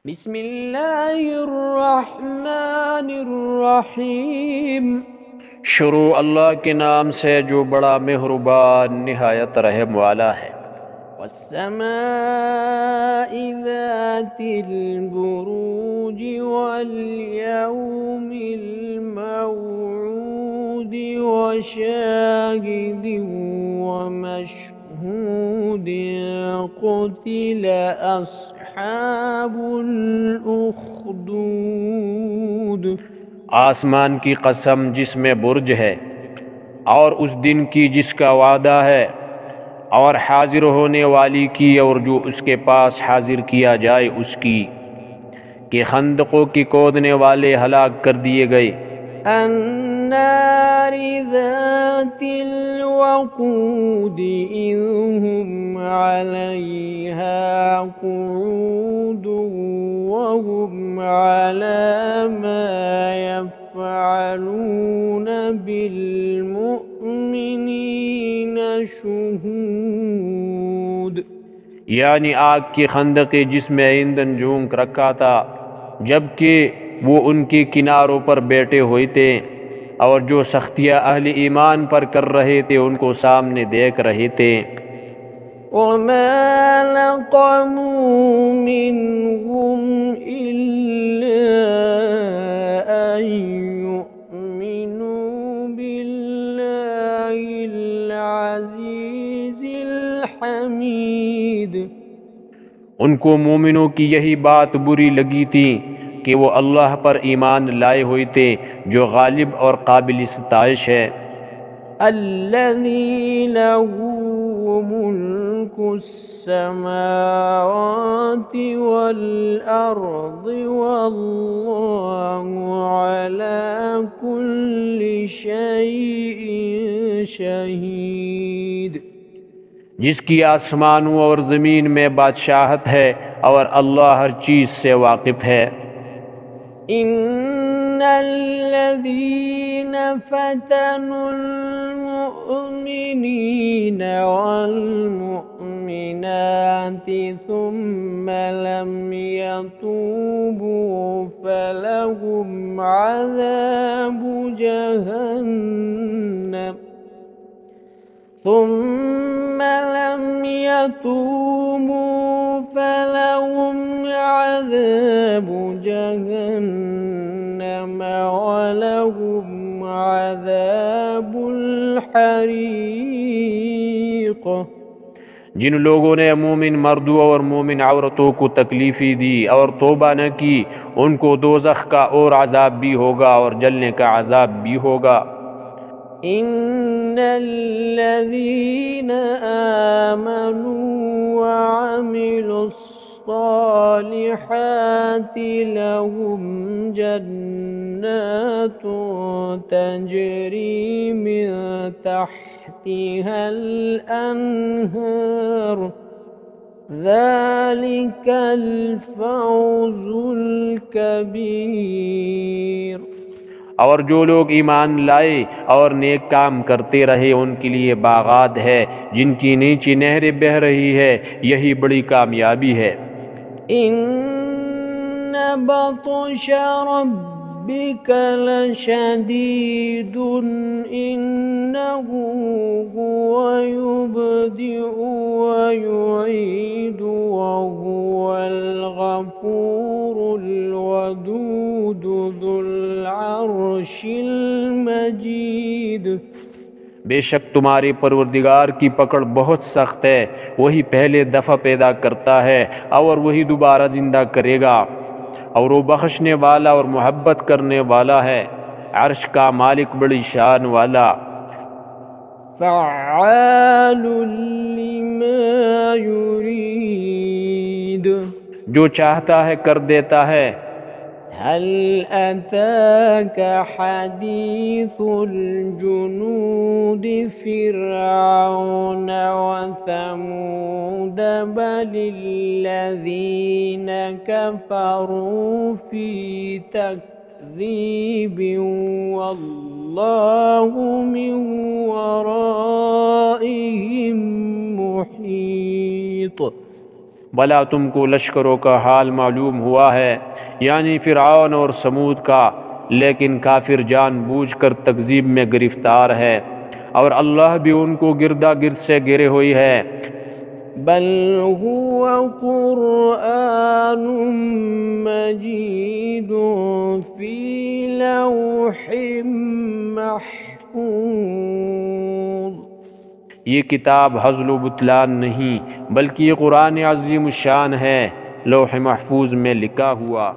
بسم اللہ الرحمن الرحیم۔ شروع اللہ کے نام سے جو بڑا مہربان نہایت رحم والا ہے۔ والسماء ذات البروج والیوم الموعود وشاہد ومشہود قتل اصحاب الاخدود۔ آسمان کی قسم جس میں برج ہے، اور اس دن کی جس کا وعدہ ہے، اور حاضر ہونے والی کی اور جو اس کے پاس حاضر کیا جائے اس کی، کہ خندقوں کی کودنے والے ہلاک کر دیے گئے۔ النار ذات الوقود اذ هم علیہا قعود وهم على ما يفعلون بالمؤمنین شہود۔ یعنی آگ کی خندق جس میں ایندھن جھونک رکھا تھا، جبکہ وہ ان کے کناروں پر بیٹھے ہوئے تھے، اور جو سختیاں اہل ایمان پر کر رہے تھے ان کو سامنے دیکھ رہے تھے۔ وَمَا نَقَمُوا مِنْهُمْ إِلَّا أَن يُؤْمِنُوا بِاللَّهِ الْعَزِيزِ الْحَمِيدِ۔ ان کو مومنوں کی یہی بات بری لگی تھی کہ وہ اللہ پر ایمان لائے ہوئے تھے جو غالب اور قابل ستائش ہے۔ الذی لہ ملک السماوات والارض واللہ علی کل شیء شہید۔ جس کی آسمانوں اور زمین میں بادشاہت ہے اور اللہ ہر چیز سے واقف ہے۔ ان الذین فتنوا المؤمنین والمؤمنات ثم لم يتوبوا فلهم عذاب جہنم ثم لم يتوبوا فلهم عذاب جهنم ولهم عذاب الحریق۔ جن لوگوں نے مومن مردوں اور مومن عورتوں کو تکلیفیں دی اور توبہ نہ کی، ان کو دوزخ کا اور عذاب بھی ہوگا اور جلنے کا عذاب بھی ہوگا۔ ان الذین آمنوا وعملوا الصالحات لهم جنات تجری من تحتها الانہار ذلك الفوز الکبیر۔ اور جو لوگ ایمان لائے اور نیک کام کرتے رہے ان کے لیے باغات ہے جن کی نیچے نہریں بہہ رہی ہے، یہی بڑی کامیابی ہے۔ ان بطش ربک لشدید انہ هو یبدئ ویعید وهو الغفور الودود ذو العرش المجید۔ بے شک تمہارے پروردگار کی پکڑ بہت سخت ہے، وہی پہلے دفعہ پیدا کرتا ہے اور وہی دوبارہ زندہ کرے گا، اور وہ بخشنے والا اور محبت کرنے والا ہے، عرش کا مالک بڑی شان والا۔ فعال لما یرید، جو چاہتا ہے کر دیتا ہے۔ هل أتاك حديث الجنود فرعون وثمود بل الذين كفروا في تكذيب والله من ورائهم محيط۔ بلا تم کو لشکروں کا حال معلوم ہوا ہے، یعنی فرعون اور سمود کا، لیکن کافر جان بوجھ کر تکذیب میں گرفتار ہے، اور اللہ بھی ان کو گردا گرد سے گرے ہوئی ہے۔ بل هو قرآن مجید فی لوح محفوظ۔ یہ کتاب ہزل و بطلان نہیں بلکہ یہ قرآن عظیم الشان ہے، لوح محفوظ میں لکھا ہوا۔